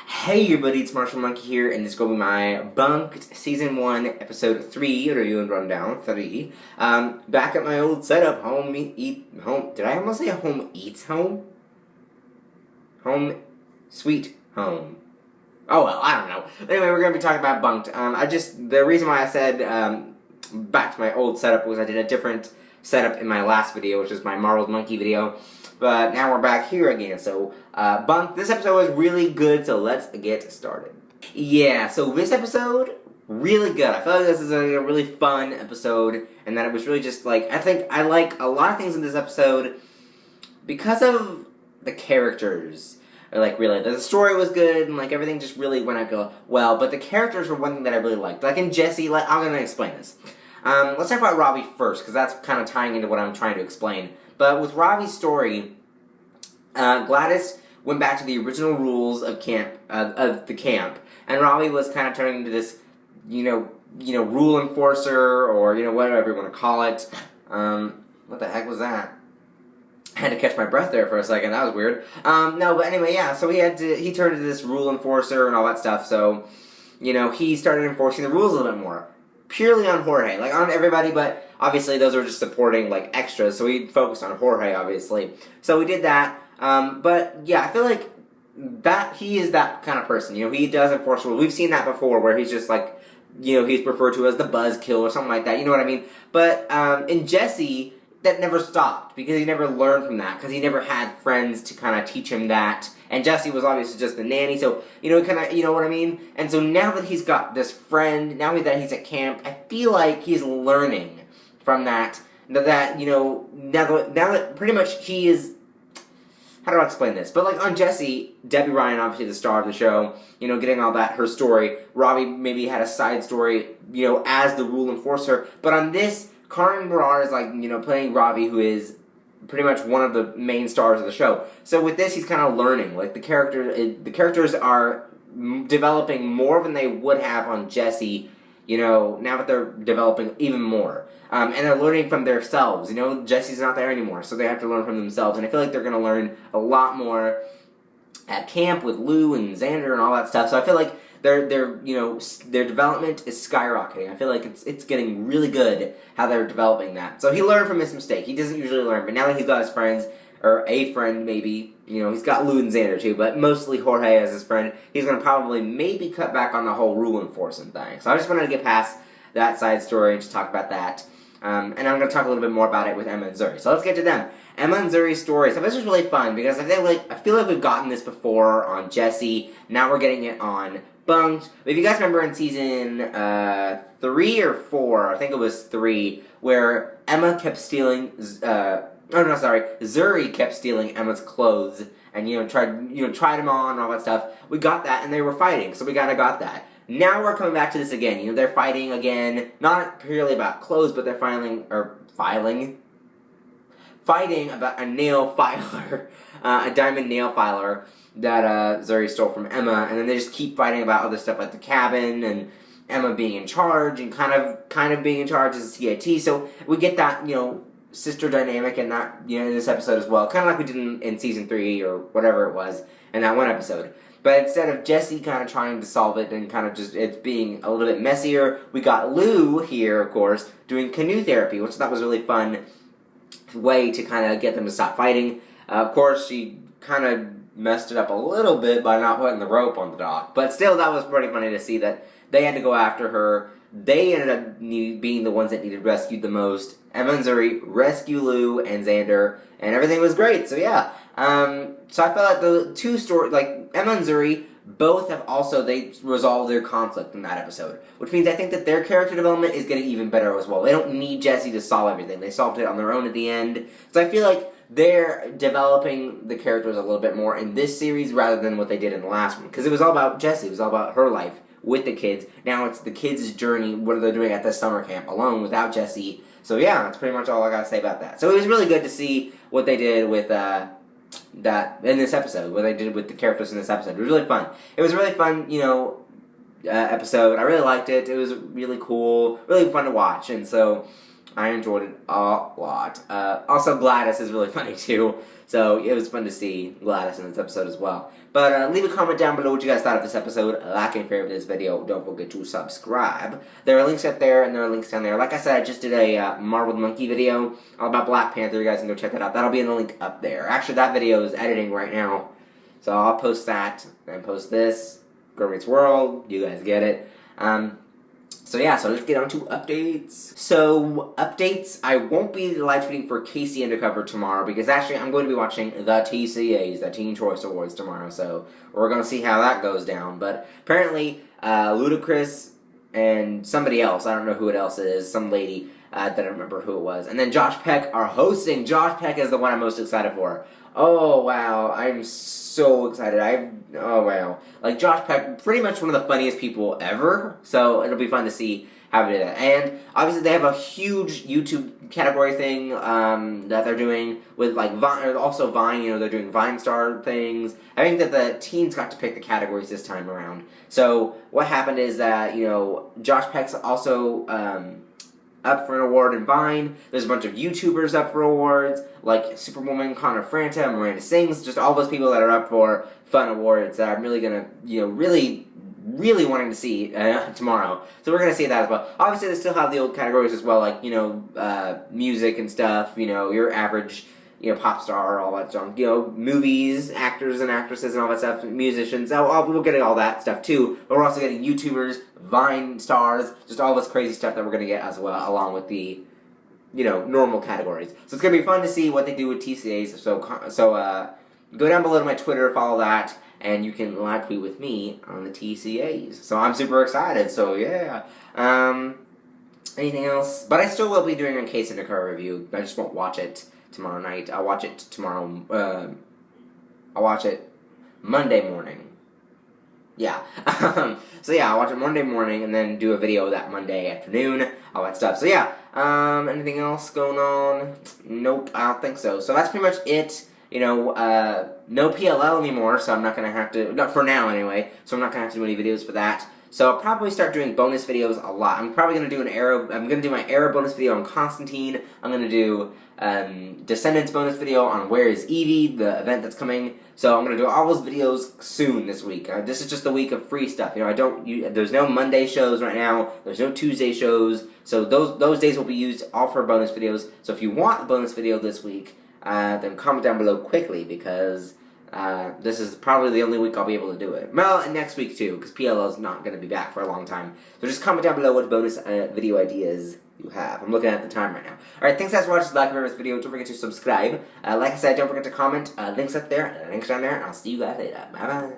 Hey everybody, it's Marshall Monkey here, and this is going to be my Bunk'd Season 1, Episode 3, review and rundown, 3. Back at my old setup, home, did I almost say home eats home? Home, sweet home. Oh well, I don't know. Anyway, we're going to be talking about Bunk'd. The reason why I said, back to my old setup was I did a different setup in my last video, which was my Marbled Monkey video. But now we're back here again, so, Bunk'd, this episode was really good, so let's get started. Yeah, so this episode, really good. I feel like this is a really fun episode, and that it was really just, like, I think I like a lot of things in this episode because of the characters. Like, really, the story was good, and, like, everything just really went out well, but the characters were one thing that I really liked. Like, in Jesse, I'm gonna explain this. Let's talk about Ravi first, because that's kind of tying into what I'm trying to explain. But with Ravi's story, Gladys went back to the original rules of the camp, and Ravi was kind of turning into this, rule enforcer, or, whatever you want to call it. What the heck was that? I had to catch my breath there for a second, that was weird. No, but anyway, yeah, so he turned into this rule enforcer and all that stuff, so, he started enforcing the rules a little bit more. Purely on Jorge, like, on everybody, but obviously those were just supporting, like, extras, so we focused on Jorge, obviously. So we did that, but, yeah, I feel like that he is that kind of person, he does enforce rules. We've seen that before, where he's just, like, he's referred to as the buzzkill or something like that, you know what I mean? But, in Jesse, that never stopped, because he never learned from that, because he never had friends to kind of teach him that, and Jesse was obviously just the nanny, so, kind of, you know what I mean? And so now that he's got this friend, now that he's at camp, I feel like he's learning from that, now that pretty much he is, how do I explain this? But, like, on Jesse, Debbie Ryan, obviously the star of the show, getting all that, her story, Ravi maybe had a side story, as the rule enforcer, but on this, Karan Barar is, like, playing Ravi, who is pretty much one of the main stars of the show. So with this, he's kind of learning. Like, the characters are developing more than they would have on Jesse, now that they're developing even more. And they're learning from themselves, Jesse's not there anymore, so they have to learn from themselves. And I feel like they're going to learn a lot more at camp with Lou and Xander and all that stuff. So I feel like their development is skyrocketing. I feel like it's getting really good how they're developing that. So he learned from his mistake. He doesn't usually learn, but now that he's got his friends, or a friend maybe, he's got Lou and Xander too, but mostly Jorge as his friend, he's going to probably maybe cut back on the whole rule enforcement thing. So I just wanted to get past that side story and just talk about that. And I'm going to talk a little bit more about it with Emma and Zuri. So let's get to them. Emma and Zuri's story. So this was really fun, because I feel like we've gotten this before on Jesse. Now we're getting it on Bunk'd. If you guys remember in season 3 or 4, I think it was 3, where Emma kept stealing, Zuri kept stealing Emma's clothes, and tried them on and all that stuff. We got that, and they were fighting, so we got that. Now we're coming back to this again. They're fighting again, not purely about clothes, but they're fighting about a nail filer, a diamond nail filer that Zuri stole from Emma, and then they just keep fighting about other stuff like the cabin and Emma being in charge and kind of being in charge as a CIT. So we get that sister dynamic in that in this episode as well, kind of like we did in season 3 or whatever it was in that one episode. But instead of Jesse kind of trying to solve it and kind of just it being a little bit messier, we got Lou here, of course, doing canoe therapy, which I thought was a really fun way to kind of get them to stop fighting. Of course, she kind of messed it up a little bit by not putting the rope on the dock. But still, that was pretty funny to see that they had to go after her. They ended up being the ones that needed rescued the most. Emma and Zuri rescue Lou and Xander, and everything was great. So yeah, so I felt like the two stories, like Emma and Zuri, both have they resolved their conflict in that episode, which means I think that their character development is getting even better as well. They don't need Jesse to solve everything. They solved it on their own at the end. So I feel like they're developing the characters a little bit more in this series rather than what they did in the last one, because it was all about Jesse. It was all about her life with the kids. Now it's the kids' journey, what are they doing at this summer camp alone without Jesse. So yeah, that's pretty much all I gotta say about that. So it was really good to see what they did with that in this episode, what they did with the characters in this episode. It was really fun. It was a really fun, episode. I really liked it. It was really cool, really fun to watch. And so I enjoyed it a lot. Also, Gladys is really funny too, so it was fun to see Gladys in this episode as well. But leave a comment down below what you guys thought of this episode. Like and favorite this video. Don't forget to subscribe. There are links up there and there are links down there. Like I said, I just did a Marveled Monkey video all about Black Panther. You guys can go check that out. That'll be in the link up there. Actually, that video is editing right now, so I'll post that and post this. Girl Meets World. You guys get it. So let's get on to updates. So, updates, I won't be live tweeting for Casey Undercover tomorrow because actually I'm going to be watching the TCAs, the Teen Choice Awards tomorrow, so we're going to see how that goes down. But apparently, Ludacris and somebody else, I don't know who it else is, some lady, that I don't remember who it was, and then Josh Peck are hosting. Josh Peck is the one I'm most excited for. Oh, wow, I'm so excited. Oh, wow. Like, Josh Peck, pretty much one of the funniest people ever, so it'll be fun to see how they do that. And, obviously, they have a huge YouTube category thing, that they're doing with, like, Vine, also Vine, they're doing Vine Star things. I think that the teens got to pick the categories this time around. So, what happened is that, Josh Peck's also, up for an award in Vine. There's a bunch of YouTubers up for awards, like Superwoman, Connor Franta, Miranda Sings, just all those people that are up for fun awards that I'm really gonna, really wanting to see tomorrow. So we're gonna see that as well. Obviously, they still have the old categories as well, like, music and stuff, your average, pop star, all that junk, movies, actors and actresses and all that stuff, musicians, we're getting all that stuff too, but we're also getting YouTubers, Vine stars, just all this crazy stuff that we're going to get as well, along with the, normal categories. So it's going to be fun to see what they do with TCAs, so go down below to my Twitter, follow that, and you can live tweet with me on the TCAs. So I'm super excited, so yeah. Anything else? But I still will be doing a Case Undercover review, I just won't watch it tomorrow night. I'll watch it tomorrow, I'll watch it Monday morning. Yeah. So yeah, I'll watch it Monday morning and then do a video that Monday afternoon, all that stuff. So yeah, anything else going on? Nope, I don't think so. So that's pretty much it. No PLL anymore, so I'm not gonna have to, not for now anyway, so I'm not gonna have to do any videos for that. So I'll probably start doing bonus videos a lot. I'm probably gonna do I'm gonna do my Arrow bonus video on Constantine. I'm gonna do Descendants bonus video on Where is Evie, the event that's coming. So I'm gonna do all those videos soon this week. This is just a week of free stuff. There's no Monday shows right now. There's no Tuesday shows. So those days will be used all for bonus videos. So if you want a bonus video this week, then comment down below quickly because this is probably the only week I'll be able to do it. Well, and next week too, because PLL is not going to be back for a long time. So just comment down below what bonus video ideas you have. I'm looking at the time right now. Alright, thanks guys for watching this video. Don't forget to subscribe. Like I said, don't forget to comment. Links up there, links down there, and I'll see you guys later. Bye-bye.